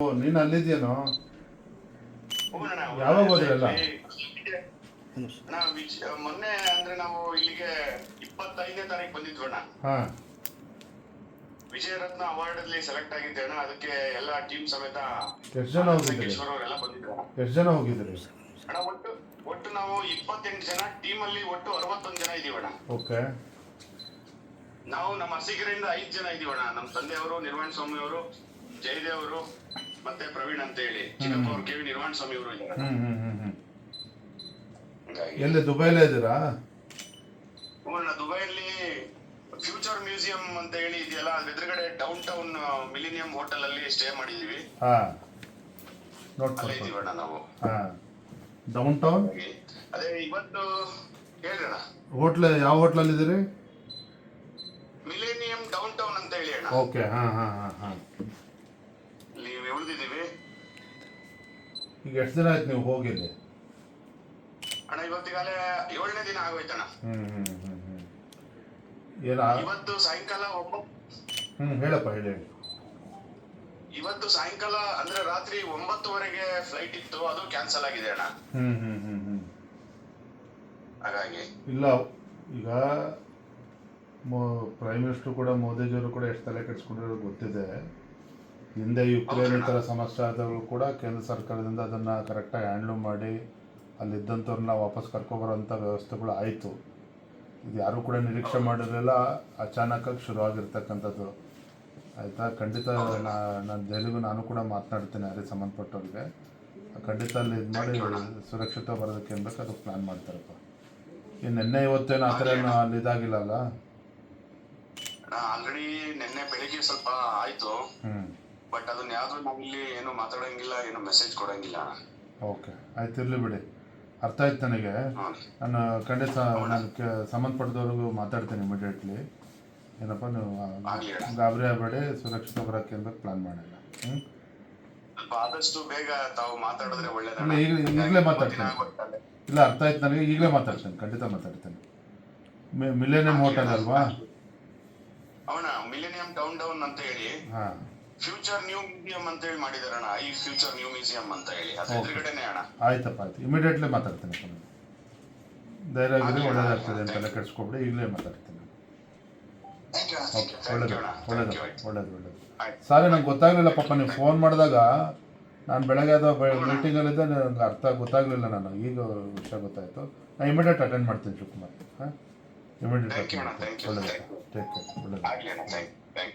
ನೀನು ಅಲ್ಲಿದ್ಯೇನೋ? ಯಾವಾಗ ಹೋದ್ರಲ್ಲ? ಮೊನ್ನೆ ಅಂದ್ರೆ ನಾವು ಇಲ್ಲಿಗೆ 25ನೇ ತಾರೀಕು ಬಂದಿದ್ವಣ್ಣ. ವಿಜಯರತ್ನ ಅವಾರ್ಡ್ ಅಲ್ಲಿ ಸೆಲೆಕ್ಟ್ ಆಗಿದ್ದೆ ಅಣ್ಣ. ಅದಕ್ಕೆ ಎಲ್ಲ ಟೀಮ್ ಸಮೇತ ಎಷ್ಟು ಜನ ಹೋಗಿದ್ರಿ? ಅವರೆಲ್ಲ ಬಂದಿದ್ರು. ಎಷ್ಟು ಜನ ಹೋಗಿದ್ರಿ ಅಣ್ಣ? ಒಟ್ಟು ನಾವು 28 ಜನ, ಟೀಮ್ ಅಲ್ಲಿ ಒಟ್ಟು 61 ಜನ ಇದೀವಣ್ಣ. ಓಕೆ. ನಾವು ನಮ್ಮ ಅರಸೀಕೆರೆಯಿಂದ 5 ಜನ ಇದೀವಣ್ಣ. ನಮ್ಮ ತಂದೆಯವರು ನಿರ್ವಾಣ ಸ್ವಾಮಿ ಅವರು, ಜಯದೇವ್ ಅವರು, ಮತ್ತೆ ಪ್ರವೀಣ್ ಅಂತ ಹೇಳಿ, ಚಿಕ್ಕಪ್ಪ ಅವರು, ಕೆವಿ ನಿರ್ವಾಣ ಸ್ವಾಮಿ ಅವರು ಇದ್ದಾರೆ. ಎಲ್ಲಿ ದುಬೈಲೇ ಇದ್ದೀರಾ? ದುಬೈಯಲ್ಲಿ ಫ್ಯೂಚರ್ ಮ್ಯೂಸಿಯಂ ಅಂತ ಹೇಳಿ ಇದೆಯಲ್ಲ, ಅದ್ರ ಎದುರುಗಡೆ ಡೌನ್ ಟೌನ್ ಮಿಲಿನಿಯಂ ಹೋಟೆಲ್ ಅಲ್ಲಿ ಸ್ಟೇ ಮಾಡಿದೀವಿ. ಅಲ್ಲೇ ಇದೀವಣ್ಣ ನಾವು. ಡೌನ್ ಟೌನ್ ಅದೇ ಇವತ್ತು ಹೇಳ್ರಣ್ಣ. ಹೋಟ್ಲ್ ಯಾವ ಹೋಟ್ಲಲ್ಲಿ ಇದ್ದೀರಿ? ಮಿಲೇನಿಯಂ ಡೌನ್ ಟೌನ್ ಅಂತ ಹೇಳಿ ಅಣ್ಣ. ಓಕೆ. ಇಲ್ಲಿ ಉಳಿದಿದ್ದೀವಿ. ಈಗ ಎಷ್ಟು ದಿನ ಆಯ್ತು ನೀವು ಹೋಗಿದ್ದೆ? ಅಣ್ಣ ಇವತ್ತಿಗಾಲೇ 7ನೇ ದಿನ ಆಗೋಯ್ತಣ್ಣ. ಇವತ್ತು ಸಾಯಂಕಾಲ ಹೇಳಪ್ಪ ಹೇಳಿ. ಇವತ್ತು ಸಾಯಂಕಾಲ ಅಂದ್ರೆ ರಾತ್ರಿ 9:30ಗೆ ಫ್ಲೈಟ್ ಇತ್ತು, ಅದು ಕ್ಯಾನ್ಸಲ್ ಆಗಿದೆ ಅಣ್ಣ. ಹಾಗಾಗಿ ಇಲ್ಲ, ಈಗ ಪ್ರೈಮ್ ಮಿನಿಸ್ಟರ್ ಕೂಡ, ಮೋದಿಜಿಯವರು ಕೂಡ ಎಷ್ಟು ತಲೆ ಕೆಡಿಸ್ಕೊಂಡಿರೋದು ಗೊತ್ತಿದೆ. ಹಿಂದೆ ಯುಕ್ರೇನ್ ಈ ಥರ ಸಮಸ್ಯೆ ಆದವರು ಕೂಡ ಕೇಂದ್ರ ಸರ್ಕಾರದಿಂದ ಅದನ್ನು ಕರೆಕ್ಟಾಗಿ ಹ್ಯಾಂಡ್ಲ್ ಮಾಡಿ ಅಲ್ಲಿದ್ದಂಥವ್ರನ್ನ ವಾಪಸ್ ಕರ್ಕೊಬರೋಂಥ ವ್ಯವಸ್ಥೆಗಳು ಆಯಿತು. ಇದು ಯಾರೂ ಕೂಡ ನಿರೀಕ್ಷೆ ಮಾಡಿರಲಿಲ್ಲ, ಅಚಾನಕ್ಕಾಗಿ ಶುರುವಾಗಿರ್ತಕ್ಕಂಥದ್ದು. ಆಯಿತಾ? ಖಂಡಿತ ನಾನು ದೆಹಲಿಗೂ ನಾನು ಕೂಡ ಮಾತನಾಡ್ತೇನೆ ಯಾರಿಗೆ ಸಂಬಂಧಪಟ್ಟವ್ರಿಗೆ. ಖಂಡಿತ ಅಲ್ಲಿ ಇದು ಮಾಡಿ ಸುರಕ್ಷಿತ ಬರೋದಕ್ಕೆ ಏನು ಬೇಕು ಅದಕ್ಕೆ ಪ್ಲ್ಯಾನ್ ಮಾಡ್ತಾರಪ್ಪ. ಈ ನಿನ್ನೆ ಇವತ್ತೇನು ಆ ಥರ ಏನು ಅಲ್ಲಿ ಇದಾಗಿಲ್ಲಲ್ಲ? ಆಲ್ರೆಡಿ ನಿನ್ನೆ ಬೆಳಿಗ್ಗೆ ಸ್ವಲ್ಪ ಆಯ್ತು, ಬಟ್ ಅದನ್ನ ಯಾವ್ದು ನಾವಿಲ್ಲಿ ಏನು ಮಾತಾಡಂಗಿಲ್ಲ, ಏನು ಮೆಸೇಜ್ ಕೊಡಂಗಿಲ್ಲ. ಓಕೆ, ಆಯ್ತು, ಇರಲಿ ಬಿಡಿ. ಅರ್ಥ ಆಯ್ತು ನನಗೆ. ನಾನು ಖಂಡಿತ ನಾನು ಸಂಬಂಧಪಟ್ಟದವ್ರಿಗೂ ಮಾತಾಡ್ತೀನಿ ಇಮಿಡಿಯೇಟ್ಲಿ. ಏನಪ್ಪ, ನೀವು ಗಾಬರಿ ಆಗಬೇಡಿ, ಸುರಕ್ಷಿತ ಬರೋಕ್ಕೆ ಅಂತ ಪ್ಲಾನ್ ಮಾಡಿಲ್ಲ. ಆದಷ್ಟು ಬೇಗ ತಾವು ಮಾತಾಡಿದ್ರೆ ಒಳ್ಳೇದು. ಈಗಲೇ ಮಾತಾಡ್ತೀನಿ. ಇಲ್ಲ, ಅರ್ಥ ಆಯ್ತು ನನಗೆ, ಈಗಲೇ ಮಾತಾಡ್ತೇನೆ, ಖಂಡಿತ ಮಾತಾಡ್ತೇನೆ. ಮಿಲೇನಿಯಂ ಹೋಟೆಲ್ ಅಲ್ವಾ? ಅವನ ಮಿಲೇನಿಯಂ ಡೌನ್ ಟೌನ್ ಅಂತ ಹೇಳಿ ಫ್ಯೂಚರ್ ನ್ಯೂ ಮ್ಯೂಸಿಯಂ ಅಂತ ಹೇಳಿ ಮಾಡಿದಾರಣ್ಣ. ಈ ಫ್ಯೂಚರ್ ನ್ಯೂ ಮ್ಯೂಸಿಯಂ ಅಂತ ಹೇಳಿ ಅದ್ರ ಎದುರುಗಡೆನೆ ಅಣ್ಣ. ಆಯ್ತಪ್ಪ, ಆಯ್ತು, ಇಮಿಡಿಯೇಟ್ಲಿ ಮಾತಾಡ್ತೀನಿ. ಧೈರ್ಯಗಿರಿ, ಒಳ್ಳೇದಾಗ್ತದೆ ಅಂತ ಎಲ್ಲ ಕೆಡ್ಸ್ಕೊಬಿಡಿ. ಈಗಲೇ ಮಾತಾಡ್ತೀನಿ. ಒಳ್ಳೇದು. ಸಾರಿ, ನಂಗೆ ಗೊತ್ತಾಗಲಿಲ್ಲ ಪಾಪ, ನೀವು ಫೋನ್ ಮಾಡಿದಾಗ ನಾನು ಬೆಳಗ್ಗೆ ಅದು ಮೀಟಿಂಗಲ್ಲಿದ್ದೆ, ನನಗೆ ಅರ್ಥ ಗೊತ್ತಾಗಲಿಲ್ಲ. ನಾನು ಈಗ ವಿಷಯ ಗೊತ್ತಾಯಿತು. ನಾನು ಇಮಿಡಿಯೇಟ್ ಅಟೆಂಡ್ ಮಾಡ್ತೀನಿ ಶಿವಕುಮಾರ್. ಇಮಿಡಿಯೇಟ್ ಅಟೆಂಡ್ ಮಾಡ್ತೀನಿ. ಒಳ್ಳೇದು. Take care. ಒಳ್ಳೇದು.